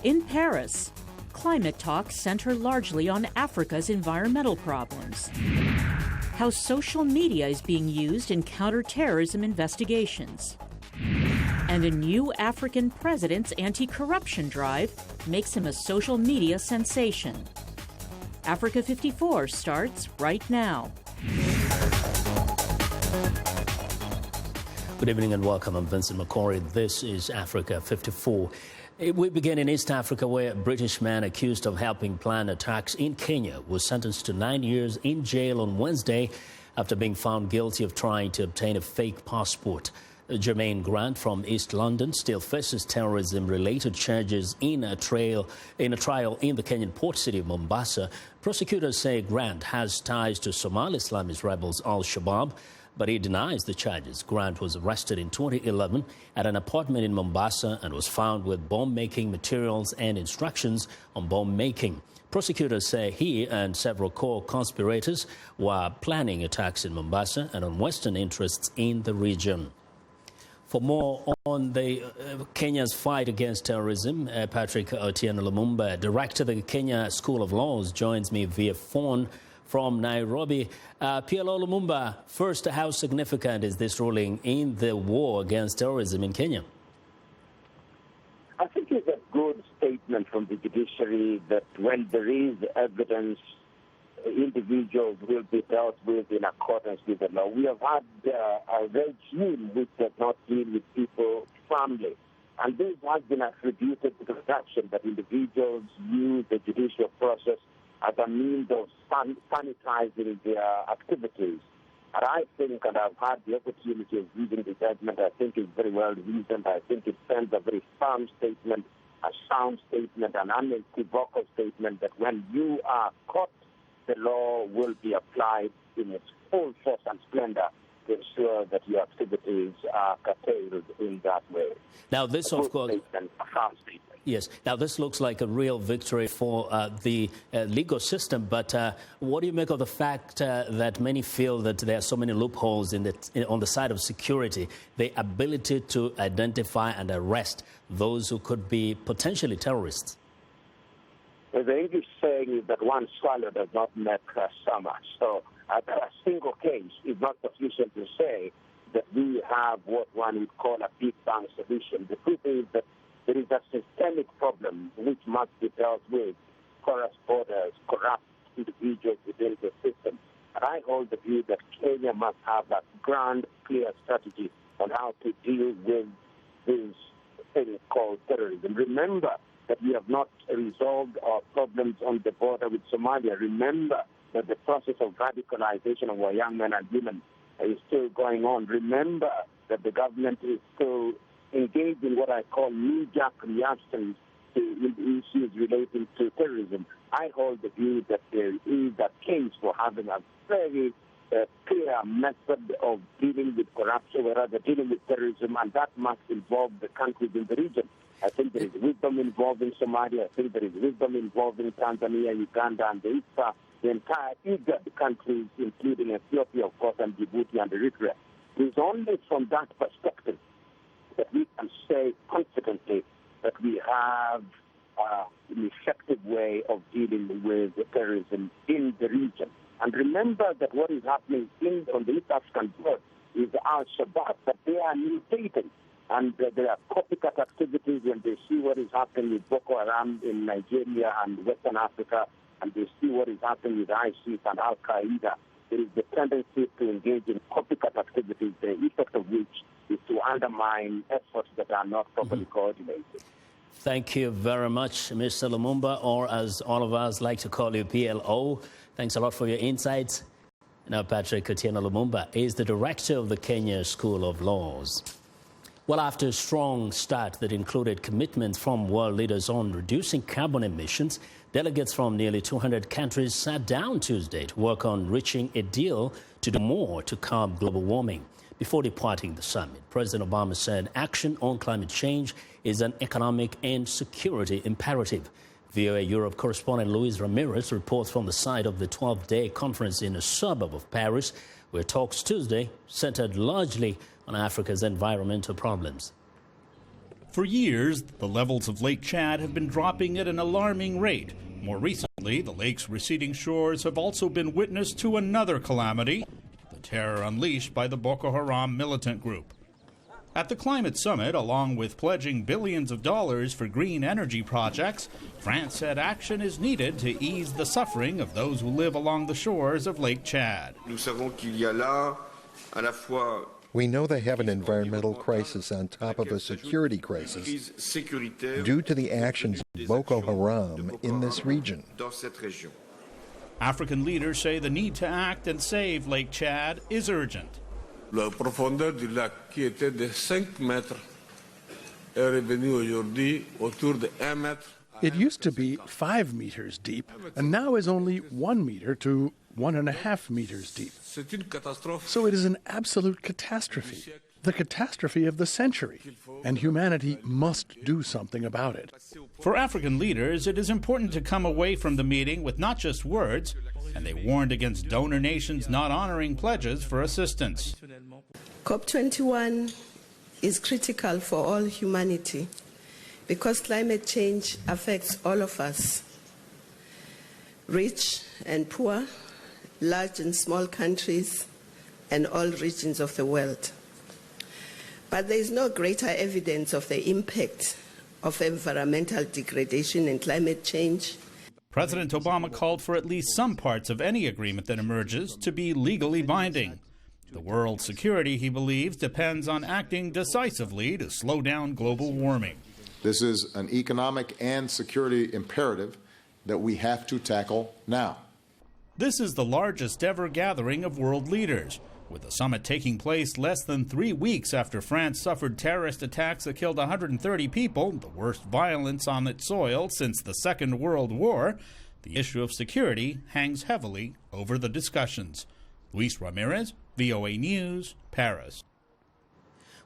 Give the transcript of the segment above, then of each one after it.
In Paris, climate talks center largely on Africa's environmental problems. How social media is being used in counterterrorism investigations. And a new African president's anti-corruption drive makes him a social media sensation. Africa 54 starts right now. Good evening and welcome. I'm Vincent Makori. This is Africa 54. We begin in East Africa, where a British man accused of helping plan attacks in Kenya was sentenced to 9 years in jail on Wednesday after being found guilty of trying to obtain a fake passport. Jermaine Grant from East London still faces terrorism-related charges in a trial in the Kenyan port city of Mombasa. Prosecutors say Grant has ties to Somali Islamist rebels Al-Shabaab, but he denies the charges. Grant was arrested in 2011 at an apartment in Mombasa and was found with bomb-making materials and instructions on bomb-making. Prosecutors say he and several co-conspirators were planning attacks in Mombasa and on Western interests in the region. For more on Kenya's fight against terrorism, Patrick Otieno Lumumba, director of the Kenya School of Laws, joins me via phone from Nairobi. PLO Lumumba, first, how significant is this ruling in the war against terrorism in Kenya? I think it's a good statement from the judiciary that when there is evidence, individuals will be dealt with in accordance with the law. We have had a regime which does not deal with people's family. And this has been attributed to the faction that individuals use the judicial process as a means of sanitizing their activities. And I think, and I've had the opportunity of reading the judgment, I think it's very well reasoned. I think it sends a very firm statement, a sound statement, an unequivocal statement that when you are caught, the law will be applied in its full force and splendor to ensure that your activities are curtailed in that way. Now, this, of course, yes. Now, this looks like a real victory for the legal system. But what do you make of the fact that many feel that there are so many loopholes on the side of security, the ability to identify and arrest those who could be potentially terrorists? Well, the English saying is that one swallow does not make a summer. So a single case is not sufficient to say that we have what one would call a big bang solution. The truth is that there is a systemic problem which must be dealt with: porous borders, corrupt individuals within the system. And I hold the view that Kenya must have a grand, clear strategy on how to deal with this thing called terrorism. Remember that we have not resolved our problems on the border with Somalia. Remember that the process of radicalization of our young men and women is still going on. Remember that the government is still engaged in what I call knee-jerk reactions to issues relating to terrorism. I hold the view that there is a case for having a very clear method of dealing with corruption, or rather dealing with terrorism, and that must involve the countries in the region. I think there is wisdom involved in Somalia. I think there is wisdom involved in Tanzania, Uganda, and the entire IGAD countries, including Ethiopia, of course, and Djibouti and Eritrea. It is only from that perspective that we can say confidently that we have an effective way of dealing with terrorism in the region. And remember that what is happening on the East African border is Al-Shabaab, that they are mutating. And there are copycat activities when they see what is happening with Boko Haram in Nigeria and Western Africa, and they see what is happening with ISIS and Al-Qaeda. There is the tendency to engage in copycat activities, the effect of which is to undermine efforts that are not properly coordinated. Thank you very much, Mr. Lumumba, or as all of us like to call you, PLO. Thanks a lot for your insights. Now, Patrick Otieno Lumumba is the director of the Kenya School of Laws. Well, after a strong start that included commitments from world leaders on reducing carbon emissions, delegates from nearly 200 countries sat down Tuesday to work on reaching a deal to do more to curb global warming. Before departing the summit, President Obama said action on climate change is an economic and security imperative. VOA Europe correspondent Luis Ramirez reports from the site of the 12-day conference in a suburb of Paris, where talks Tuesday centered largely on Africa's environmental problems. For years, the levels of Lake Chad have been dropping at an alarming rate. More recently, the lake's receding shores have also been witness to another calamity, the terror unleashed by the Boko Haram militant group. At the climate summit, along with pledging billions of dollars for green energy projects, France said action is needed to ease the suffering of those who live along the shores of Lake Chad. We know they have an environmental crisis on top of a security crisis due to the actions of Boko Haram in this region. African leaders say the need to act and save Lake Chad is urgent. La profondeur du lac, qui était de 5 mètres, est revenue aujourd'hui autour de 1 mètre. It used to be 5 meters deep, and now is only 1 meter to 1.5 meters deep. So it is an absolute catastrophe, the catastrophe of the century, and humanity must do something about it. For African leaders, it is important to come away from the meeting with not just words, and they warned against donor nations not honoring pledges for assistance. COP21 is critical for all humanity because climate change affects all of us, rich and poor, large and small countries, and all regions of the world. But there is no greater evidence of the impact of environmental degradation and climate change. President Obama called for at least some parts of any agreement that emerges to be legally binding. The world's security, he believes, depends on acting decisively to slow down global warming. This is an economic and security imperative that we have to tackle now. This is the largest ever gathering of world leaders, with the summit taking place less than 3 weeks after France suffered terrorist attacks that killed 130 people, the worst violence on its soil since the Second World War. The issue of security hangs heavily over the discussions. Luis Ramirez, VOA News, Paris.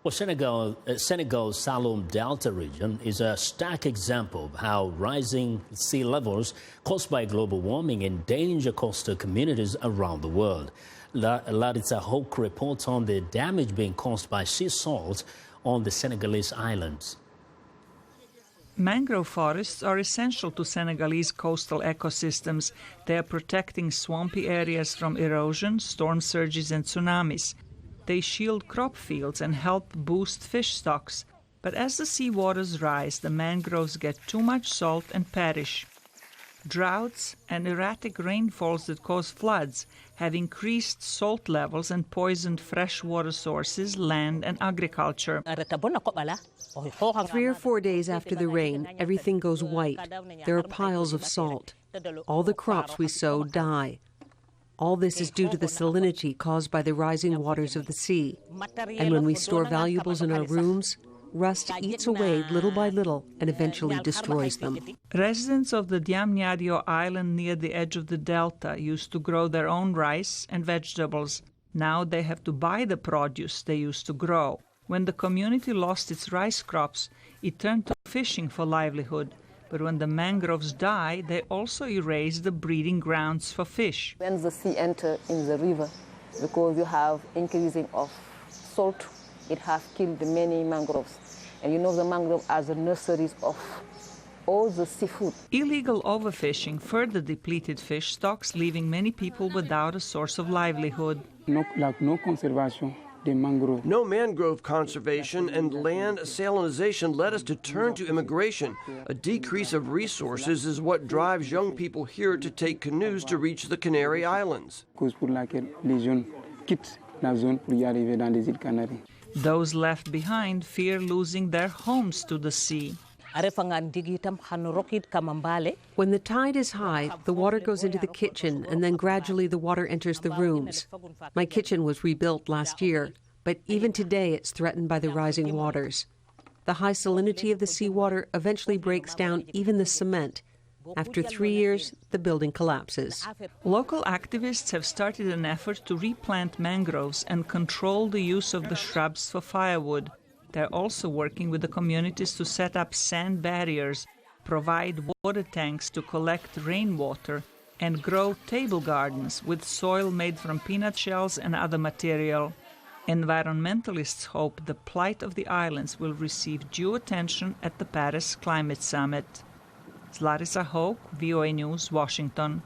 Well, Senegal's Saloum Delta region is a stark example of how rising sea levels caused by global warming endanger coastal communities around the world. Laritza Hoke reports on the damage being caused by sea salt on the Senegalese islands. Mangrove forests are essential to Senegalese coastal ecosystems. They are protecting swampy areas from erosion, storm surges and tsunamis. They shield crop fields and help boost fish stocks. But as the sea waters rise, the mangroves get too much salt and perish. Droughts and erratic rainfalls that cause floods have increased salt levels and poisoned freshwater sources, land and agriculture. 3 or 4 days after the rain, everything goes white. There are piles of salt. All the crops we sow die. All this is due to the salinity caused by the rising waters of the sea. And when we store valuables in our rooms, rust eats away little by little and eventually destroys them. Residents of the Diamniadio island near the edge of the delta used to grow their own rice and vegetables. Now they have to buy the produce they used to grow. When the community lost its rice crops, it turned to fishing for livelihood. But when the mangroves die, they also erase the breeding grounds for fish. When the sea enters in the river, because you have increasing of salt, it has killed many mangroves. And you know the mangroves are the nurseries of all the seafood. Illegal overfishing further depleted fish stocks, leaving many people without a source of livelihood. No conservation. No mangrove conservation and land salinization led us to turn to immigration. A decrease of resources is what drives young people here to take canoes to reach the Canary Islands. Those left behind fear losing their homes to the sea. When the tide is high, the water goes into the kitchen and then gradually the water enters the rooms. My kitchen was rebuilt last year, but even today it's threatened by the rising waters. The high salinity of the seawater eventually breaks down even the cement. After 3 years, the building collapses. Local activists have started an effort to replant mangroves and control the use of the shrubs for firewood. They're also working with the communities to set up sand barriers, provide water tanks to collect rainwater, and grow table gardens with soil made from peanut shells and other material. Environmentalists hope the plight of the islands will receive due attention at the Paris Climate Summit. Larissa Hoke, VOA News, Washington.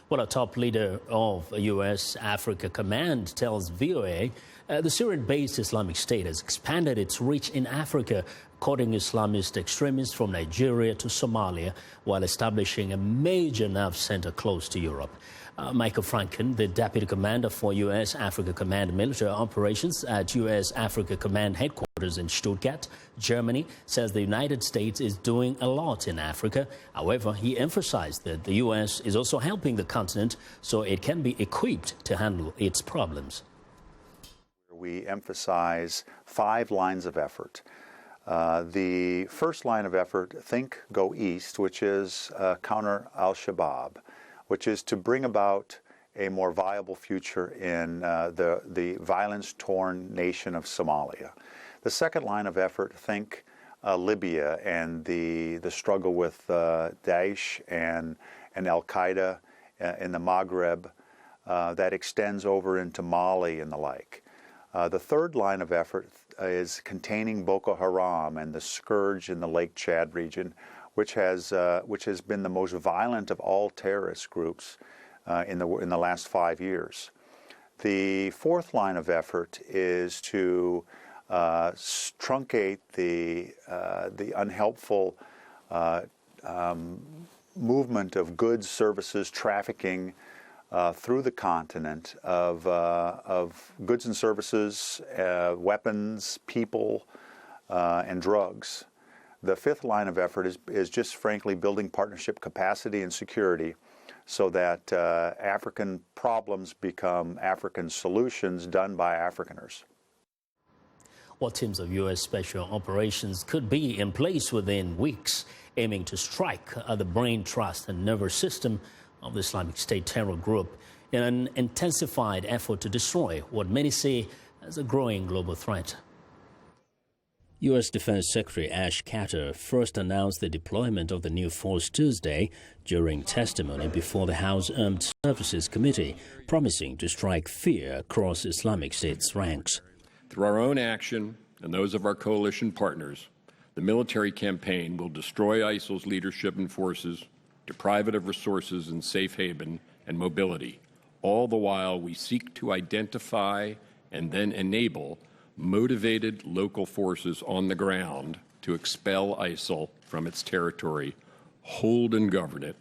Well, a top leader of U.S. Africa Command tells VOA the Syrian-based Islamic State has expanded its reach in Africa, courting Islamist extremists from Nigeria to Somalia, while establishing a major nerve center close to Europe. Michael Franken, the deputy commander for U.S. Africa Command military operations at U.S. Africa Command headquarters in Stuttgart, Germany, says the United States is doing a lot in Africa. However, he emphasized that the U.S. is also helping the continent so it can be equipped to handle its problems. We emphasize 5 lines of effort. The first line of effort, think, go east, which is counter al-Shabaab, which is to bring about a more viable future in the violence-torn nation of Somalia. The second line of effort, think Libya and the struggle with Daesh and Al-Qaeda in the Maghreb that extends over into Mali and the like. The third line of effort is containing Boko Haram and the scourge in the Lake Chad region, which has been the most violent of all terrorist groups in the last 5 years. The fourth line of effort is to truncate the unhelpful movement of goods, services, trafficking through the continent of goods and services, weapons, people, and drugs. The fifth line of effort is just frankly building partnership capacity and security so that African problems become African solutions done by Afrikaners. Well, teams of U.S. Special Operations could be in place within weeks, aiming to strike the brain trust and nervous system of the Islamic State terror group in an intensified effort to destroy what many see as a growing global threat. U.S. Defense Secretary Ash Carter first announced the deployment of the new force Tuesday during testimony before the House Armed Services Committee, promising to strike fear across Islamic State's ranks. Through our own action and those of our coalition partners, the military campaign will destroy ISIL's leadership and forces, deprive it of resources and safe haven and mobility, all the while we seek to identify and then enable motivated local forces on the ground to expel ISIL from its territory, hold and govern it,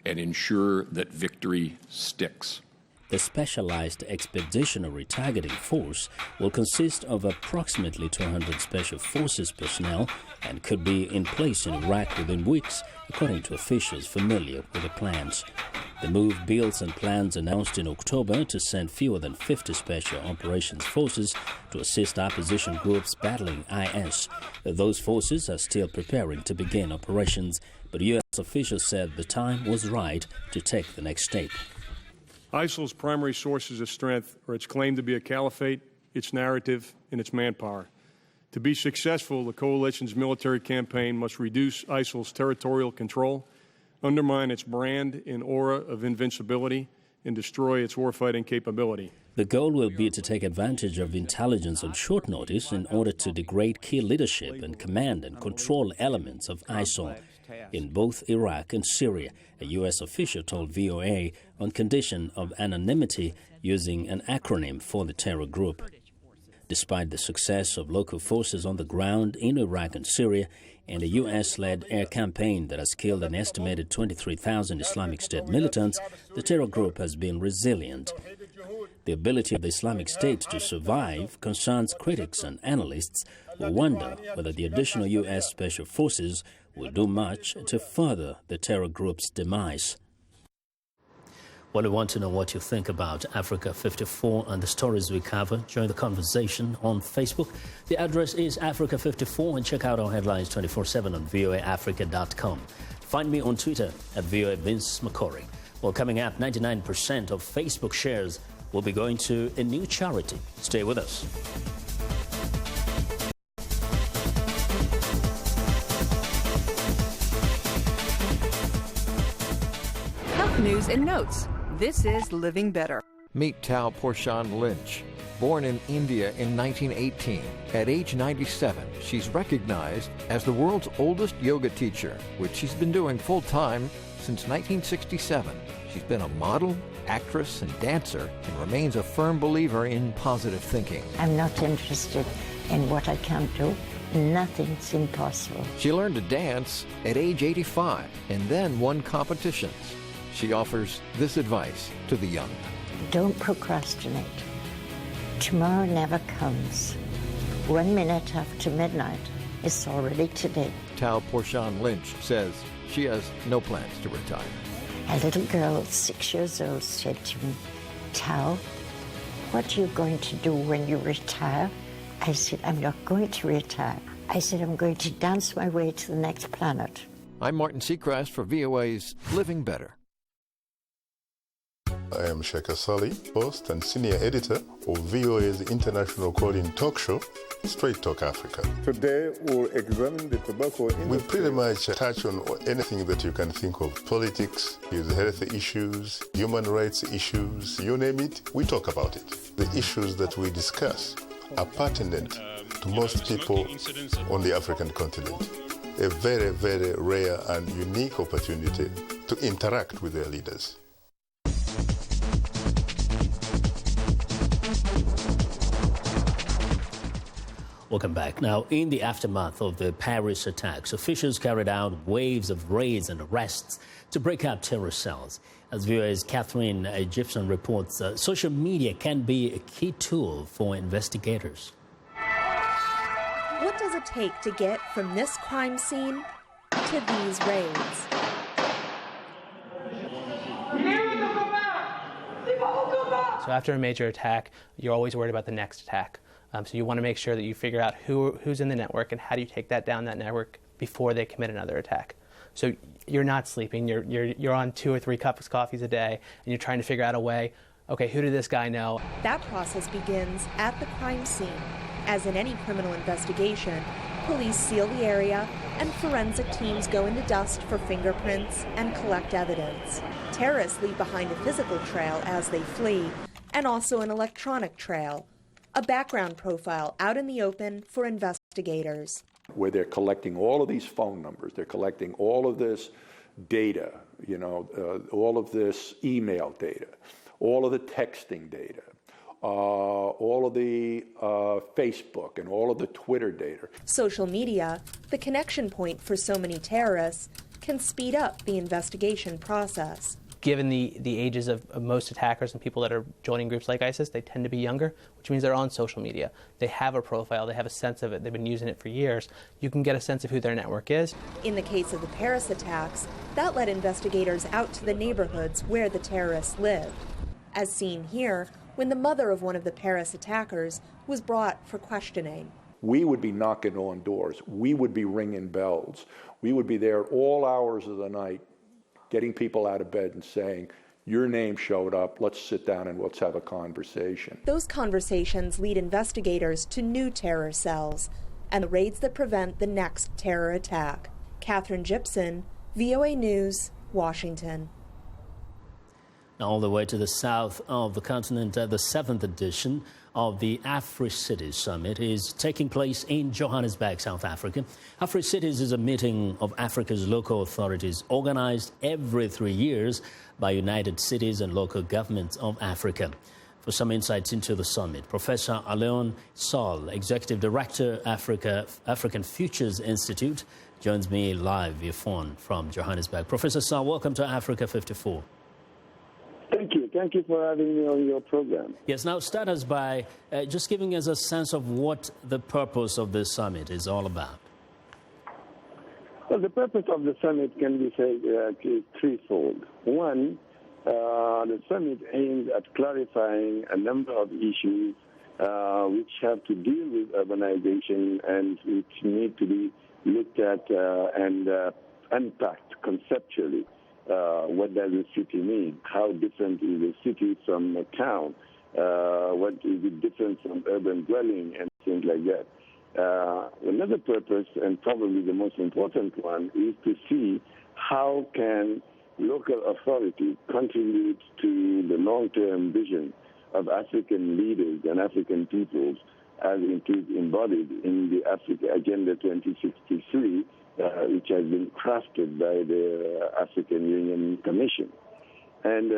and ensure that victory sticks. The Specialized Expeditionary Targeting Force will consist of approximately 200 Special Forces personnel and could be in place in Iraq within weeks, according to officials familiar with the plans. The move builds on plans announced in October to send fewer than 50 Special Operations Forces to assist opposition groups battling IS. Those forces are still preparing to begin operations, but U.S. officials said the time was right to take the next step. ISIL's primary sources of strength are its claim to be a caliphate, its narrative, and its manpower. To be successful, the coalition's military campaign must reduce ISIL's territorial control, undermine its brand and aura of invincibility, and destroy its warfighting capability. The goal will be to take advantage of intelligence on short notice in order to degrade key leadership and command and control elements of ISIL in both Iraq and Syria, a U.S. official told VOA, on condition of anonymity using an acronym for the terror group. Despite the success of local forces on the ground in Iraq and Syria and a U.S.-led air campaign that has killed an estimated 23,000 Islamic State militants, the terror group has been resilient. The ability of the Islamic State to survive concerns critics and analysts who wonder whether the additional U.S. Special Forces will do much to further the terror group's demise. Well, we want to know what you think about Africa 54 and the stories we cover. Join the conversation on Facebook. The address is Africa 54 and check out our headlines 24/7 on voaafrica.com. Find me on Twitter at VOA Vincent Makori. Well, coming up, 99% of Facebook shares will be going to a new charity. Stay with us. Health news and notes. This is Living Better. Meet Tal Porchon Lynch. Born in India in 1918, at age 97, she's recognized as the world's oldest yoga teacher, which she's been doing full-time since 1967. She's been a model, actress, and dancer, and remains a firm believer in positive thinking. I'm not interested in what I can't do. Nothing's impossible. She learned to dance at age 85 and then won competitions. She offers this advice to the young. Don't procrastinate. Tomorrow never comes. 1 minute after midnight, it's already today. Tal Porchon Lynch says she has no plans to retire. A little girl, 6 years old, said to me, Tal, what are you going to do when you retire? I said, I'm not going to retire. I said, I'm going to dance my way to the next planet. I'm Martin Seacrest for VOA's Living Better. I am Sheikha Salih, host and senior editor of VOA's international call-in talk show, Straight Talk Africa. Today, we'll examine the tobacco industry. We pretty much touch on anything that you can think of. Politics, health issues, human rights issues, you name it, we talk about it. The issues that we discuss are pertinent to most people on the African continent. A very, very rare and unique opportunity to interact with their leaders. Welcome back. Now, in the aftermath of the Paris attacks, officials carried out waves of raids and arrests to break up terrorist cells. As viewers, Catherine Gibson reports, social media can be a key tool for investigators. What does it take to get from this crime scene to these raids? So after a major attack, you're always worried about the next attack. So you want to make sure that you figure out who's in the network and how do you take that down that network before they commit another attack. So you're not sleeping. You're on 2 or 3 cups of coffees a day, and you're trying to figure out a way. Okay, who did this guy know? That process begins at the crime scene. As in any criminal investigation, police seal the area, and forensic teams go into dust for fingerprints and collect evidence. Terrorists leave behind a physical trail as they flee, and also an electronic trail. A background profile out in the open for investigators. Where they're collecting all of these phone numbers, they're collecting all of this data, all of this email data, all of the texting data, all of the Facebook and all of the Twitter data. Social media, the connection point for so many terrorists, can speed up the investigation process. Given the ages of most attackers and people that are joining groups like ISIS, they tend to be younger, which means they're on social media. They have a profile, they have a sense of it, they've been using it for years. You can get a sense of who their network is. In the case of the Paris attacks, that led investigators out to the neighborhoods where the terrorists lived. As seen here, when the mother of one of the Paris attackers was brought for questioning. We would be knocking on doors. We would be ringing bells. We would be there all hours of the night, getting people out of bed and saying, your name showed up, let's sit down and let's have a conversation. Those conversations lead investigators to new terror cells and the raids that prevent the next terror attack. Catherine Gibson, VOA News, Washington. All the way to the south of the continent, the 7th edition of the Afri-Cities Summit is taking place in Johannesburg, South Africa. Afri-Cities is a meeting of Africa's local authorities organized every 3 years by United Cities and local governments of Africa. For some insights into the summit, Professor Aleon Saul, Executive Director, African Futures Institute, joins me live via phone from Johannesburg. Professor Saul, welcome to Africa 54. Thank you. Thank you for having me on your program. Yes, now start us by just giving us a sense of what the purpose of this summit is all about. Well, the purpose of the summit can be said threefold. One, the summit aims at clarifying a number of issues which have to deal with urbanization and which need to be looked at and unpacked conceptually. What does a city mean? How different is a city from a town? What is the difference from urban dwelling and things like that? Another purpose, and probably the most important one, is to see how can local authorities contribute to the long-term vision of African leaders and African peoples as it is embodied in the Africa Agenda 2063, which has been crafted by the African Union Commission. And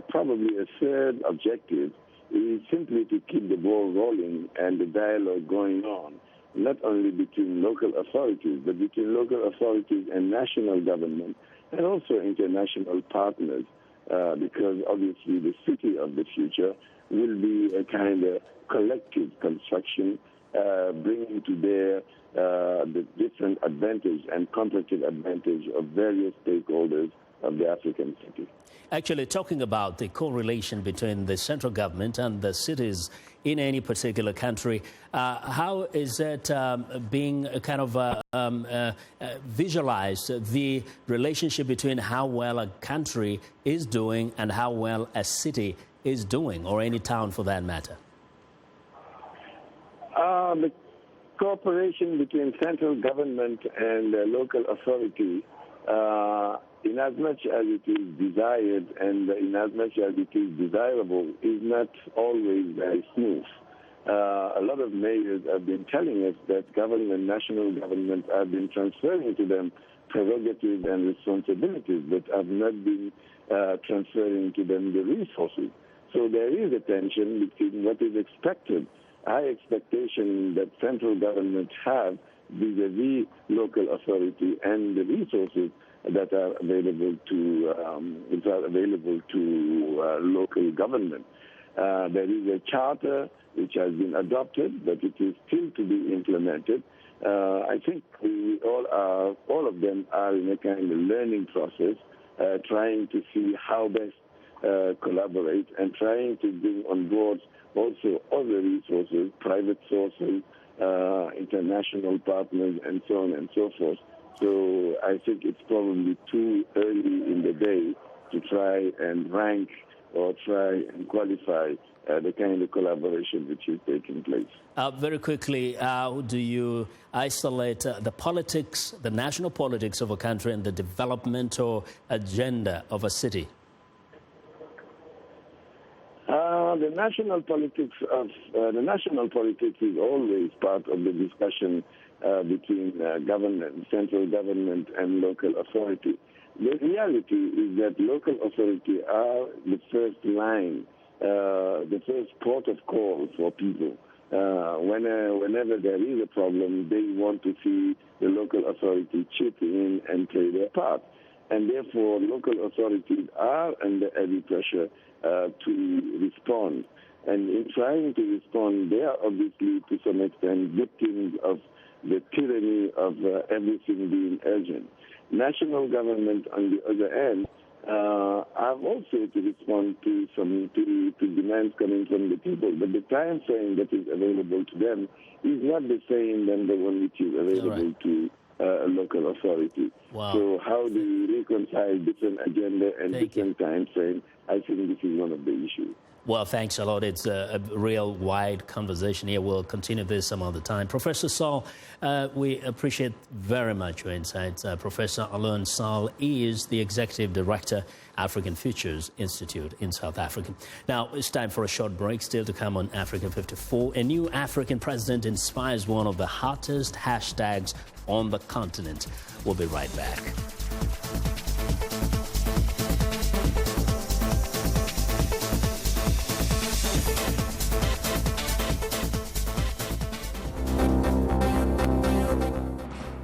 probably a third objective is simply to keep the ball rolling and the dialogue going on, not only between local authorities, but between local authorities and national government, and also international partners, because obviously the city of the future will be a kind of collective construction, bringing to bear the different advantage and competitive advantage of various stakeholders of the African city. Actually, talking about the correlation between the central government and the cities in any particular country, how is it being kind of visualized, the relationship between how well a country is doing and how well a city is doing, or any town for that matter? The cooperation between central government and local authority, in as much as it is desired and in as much as it is desirable, is not always very smooth. A lot of mayors have been telling us that government, national government, have been transferring to them prerogatives and responsibilities, but have not been transferring to them the resources. So there is a tension between what is expected, high expectation that central government have vis-a-vis local authority, and the resources that are available to local government. There is a charter which has been adopted, but it is still to be implemented. I think all of them are in a kind of learning process, trying to see how best collaborate and trying to bring on board also other resources, private sources, international partners, and so on and so forth. So I think it's probably too early in the day to try and rank or try and qualify the kind of collaboration which is taking place. Very quickly, how do you isolate the politics, the national politics of a country and the developmental agenda of a city? The national politics is always part of the discussion between government, central government, and local authority. The reality is that local authority are the first line, the first port of call for people. Whenever there is a problem, they want to see the local authority chip in and play their part. And therefore, local authorities are under heavy pressure to respond. And in trying to respond, they are obviously, to some extent, victims of the tyranny of everything being urgent. National government, on the other hand, have also to respond to demands coming from the people. But the time frame that is available to them is not the same than the one which is available to a local authority. Wow. So how do you reconcile different agenda and different time frame? I think this is one of the issues. Well, thanks a lot. It's a real wide conversation here. We'll continue this some other time. Professor Saul, we appreciate very much your insights. Professor Alun Saul is the Executive Director, African Futures Institute in South Africa. Now, it's time for a short break. Still to come on Africa 54. A new African president inspires one of the hottest hashtags on the continent. We'll be right back.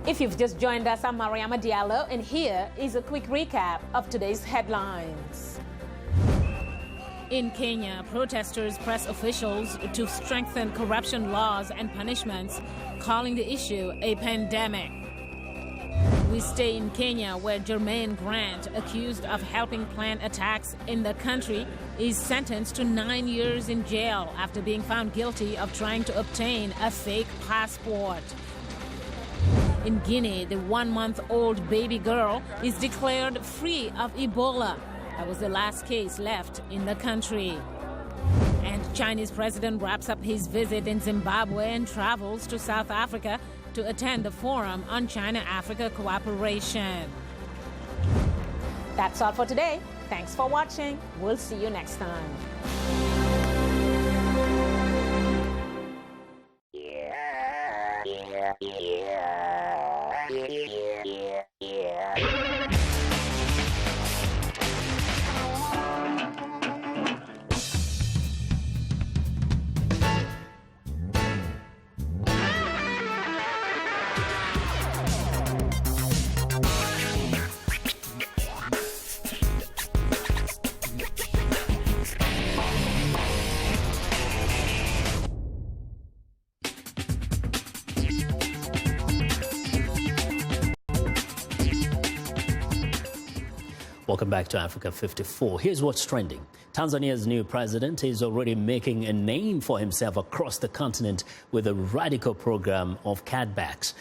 If you've just joined us, I'm Mariama Diallo, and here is a quick recap of today's headlines. In Kenya, protesters press officials to strengthen corruption laws and punishments, calling the issue a pandemic. We stay in Kenya, where Jermaine Grant, accused of helping plan attacks in the country, is sentenced to 9 years in jail after being found guilty of trying to obtain a fake passport. In Guinea, the 1-month-old baby girl is declared free of Ebola. That was the last case left in the country. And Chinese president wraps up his visit in Zimbabwe and travels to South Africa to attend the Forum on China-Africa Cooperation. That's all for today. Thanks for watching. We'll see you next time. Welcome back to Africa 54. Here's what's trending. Tanzania's new president is already making a name for himself across the continent with a radical program of cutbacks.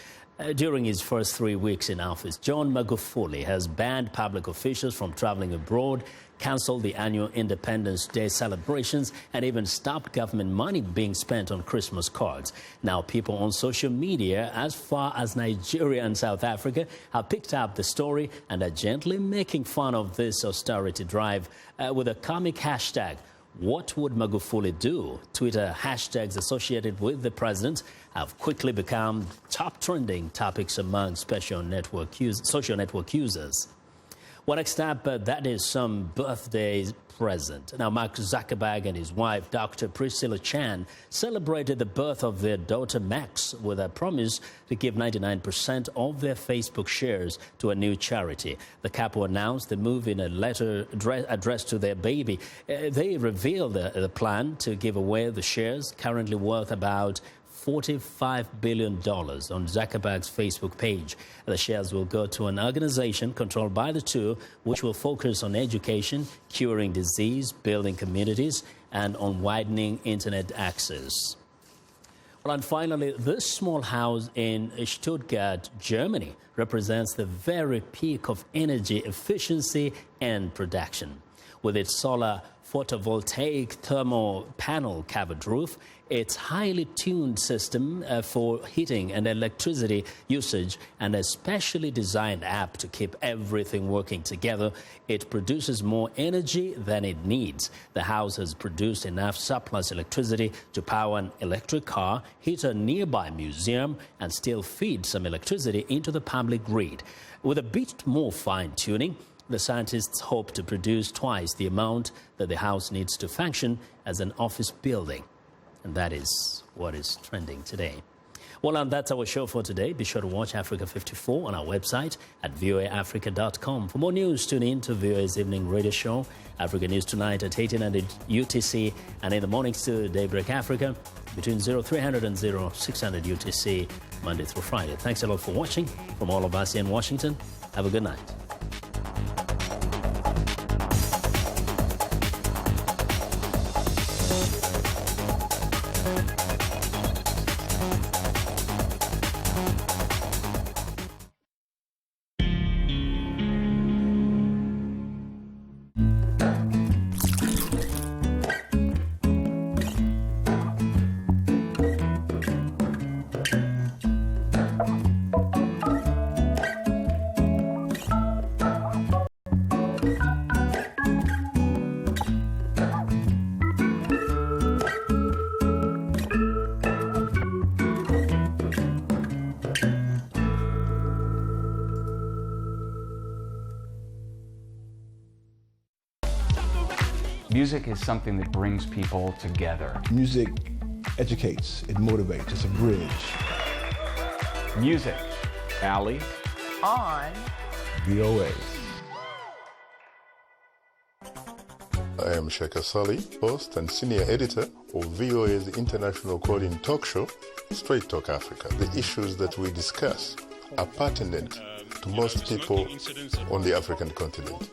During his first 3 weeks in office, John Magufuli has banned public officials from traveling abroad, cancelled the annual Independence Day celebrations, and even stopped government money being spent on Christmas cards. Now, people on social media, as far as Nigeria and South Africa, have picked up the story and are gently making fun of this austerity drive with a comic hashtag. What would Magufuli do? Twitter hashtags associated with the president have quickly become top trending topics among social network users. Well, next up, that is some birthday present. Now, Mark Zuckerberg and his wife, Dr. Priscilla Chan, celebrated the birth of their daughter Max with a promise to give 99% of their Facebook shares to a new charity. The couple announced the move in a letter addressed to their baby. They revealed the plan to give away the shares, currently worth about $45 billion on Zuckerberg's Facebook page. The shares will go to an organization controlled by the two, which will focus on education, curing disease, building communities, and on widening internet access. Well, and finally, this small house in Stuttgart, Germany, represents the very peak of energy efficiency and production. With its solar photovoltaic thermal panel covered roof, its highly tuned system for heating and electricity usage, and a specially designed app to keep everything working together, it produces more energy than it needs. The house has produced enough surplus electricity to power an electric car, heat a nearby museum, and still feed some electricity into the public grid. With a bit more fine-tuning, the scientists hope to produce twice the amount that the house needs to function as an office building. And that is what is trending today. Well, and that's our show for today. Be sure to watch Africa 54 on our website at voaafrica.com. For more news, tune in to VOA's evening radio show, Africa News Tonight at 1800 UTC, and in the mornings to Daybreak Africa between 0300 and 0600 UTC, Monday through Friday. Thanks a lot for watching. From all of us here in Washington, have a good night. Music is something that brings people together. Music educates, it motivates, it's a bridge. Music. Ali. On VOA. I am Sheikh Sali, host and senior editor of VOA's international call-in talk show, Straight Talk Africa. The issues that we discuss are pertinent to most people on the African continent.